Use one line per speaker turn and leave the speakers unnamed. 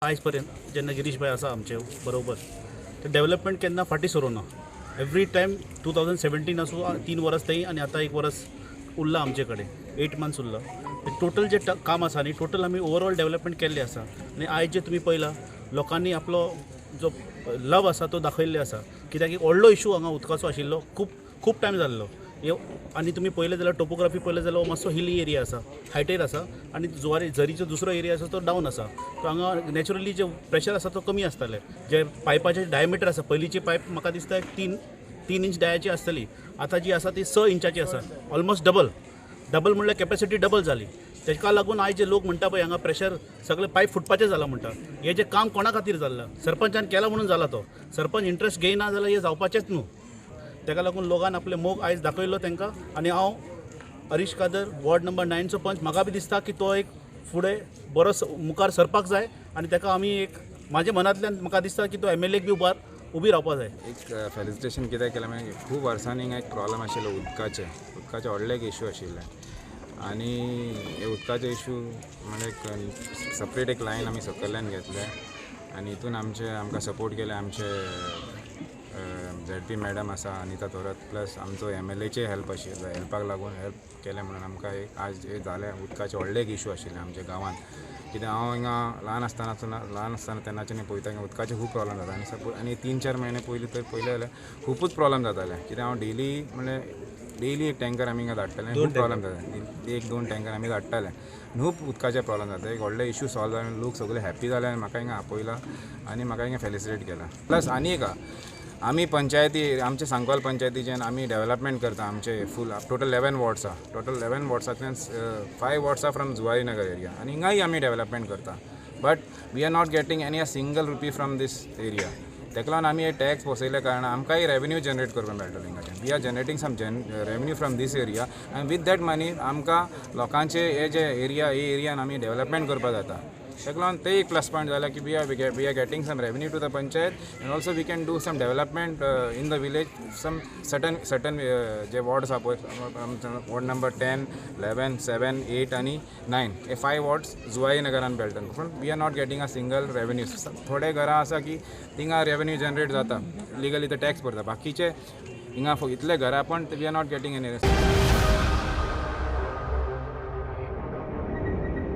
आयज पर्यंत जेन्ना गिरीश भाई आसा आमचे बरोबर ते डेव्हलपमेंट केन्ना फाटी सरूना. एवरी टायम 2017 आसूं 3 वर्स थंय आनी आतां 1 वर्स उरला आमचे कडेन 8 मंथ्स उरला. टोटल जे काम आसा न्ही टोटल आमी ओवरऑल डेव्हलपमेंट केल्लें आसा. आनी आयज जे तुमी पळयला लोकांनी आपलो जो लव आसा तो दाखयल्ले आसा. कित्याक एक व्हडलो इशू हांगा उदकाचो आशिल्लो खूब टायम जाल्लो. आनी तुमी पळयलें जाल्यार टोपोग्राफी पळयलें जाल्यार हो मातसो हिली एरिया आसा, हायटेर आसा आनी झरीचो दुसरो एरिया आसा तो डावन आसा. तो हांगा नॅचरली जे प्रेशर आसा तो कमी आसताले. जे पायपाचे डायमिटर आसा पयलींची पायप म्हाका दिसता 3 इंच डायाची आसतली, आतां जी आसा ती 6 इंचाची आसा. ऑलमोस्ट डबल म्हणल्यार कॅपॅसिटी डबल जाली. तेका लागून आयज जे लोक म्हणटा पळय हांगा प्रेशर सगळे पायप फुटपाचें जाला म्हणटा. हें जें काम कोणा खातीर जाल्लें सरपंचान केला म्हणून जाला तो. सरपंच इंट्रस्ट घेयना जाल्यार हें जावपाचेंच न्हू. तेका लागून लोकांन आपले मोग आयज दाखयलो तांकां. आनी हांव हरीश कादर वॉर्ड नंबर 9चो पंच म्हाका बी दिसता की तो एक फुडें बरो मुखार सरपाक जाय आनी ताका आमी एक म्हाज्या मनांतल्यान म्हाका दिसता की तो MLAक बी उबी रावपाक जाय.
एक फेलिसिटेशन कित्याक केलें म्हणजे खूब वर्सांनी हिंगा एक प्रॉब्लम आशिल्लो उदकाचे व्हडले एक इशू आशिल्ले आनी हे उदकाचे इशू म्हणजे एक सपरेट एक लायन आमी सकयल्यान घेतले आनी हितून आमकां सपोर्ट केले आमचे ZP मॅडम आसा अनिता थोरात प्लस आमचो MLAचे हेल्पाक लागून हेल्प केले म्हणून आमकां एक आज हे जालें. उदकाचे व्हडले एक इशू आशिल्ले आमच्या गांवांत. कित्याक हांव हिंगा ल्हान आसतना तेन्नाच्यान पळयता की उदकाचे खूब प्रॉब्लम जाता आनी 3-4 म्हयने पयलीं जाल्यार खुबूच प्रॉब्लम जाताले. कित्याक हांव डेली एक टँकर आमी हिंगा धाडटाले. खूब प्रॉब्लम जाता 1-2 टँकर आमी धाडटाले. खूब उदकाचे प्रॉब्लम जाता. एक व्हडले इशू सॉल्व जाले. लोक सगळे हॅप्पी जाले आनी म्हाका हिंगा आपयला आनी म्हाका हिंगा फेलिसिटेट केला. प्लस आनी एक आमी पंचायती आमचे सांकवाल पंचायतीच्यान आमी डेव्हलपमेंट करता. आमचे फूल टोटल 11 वॉर्ड्स आसा. टोटल 11 वॉर्ड्सांतल्यान 5 वॉर्ड्स आसा फ्रॉम जुवारी नगर एरिया आनी हिंगाय आमी डेव्हलपमेंट करता. But we are not getting any single rupee from this area. तेका लागून आमी हे टॅक्स बसयल्या कारणान आमकांय रेवेन्यू जनरेट करपाक मेळटलो हिंगाच्यान. We are generating some revenue from this area आनी वीथ दॅट मनी आमकां लोकांचे हे जे एरियान आमी डेव्हलपमेंट करपाक जाता. तेका लागून ते एक प्लस पॉयंट जाला की we are getting some revenue to the panchayat and also we can do some development in the village. Some certain जे वॉर्ड्स आसा पळय वॉर्ड नंबर 10, 11, 7, 8 आनी 9 हे 5 वॉर्ड्स जुवारी नगरान मेळटात. पूण we are not getting a single revenue. थोडे घरां आसा की थिंगा रेवेन्यू जनरेट जाता लिगली ते टॅक्स भरता. बाकीचे हिंगा इतले घरां पण we are not getting any.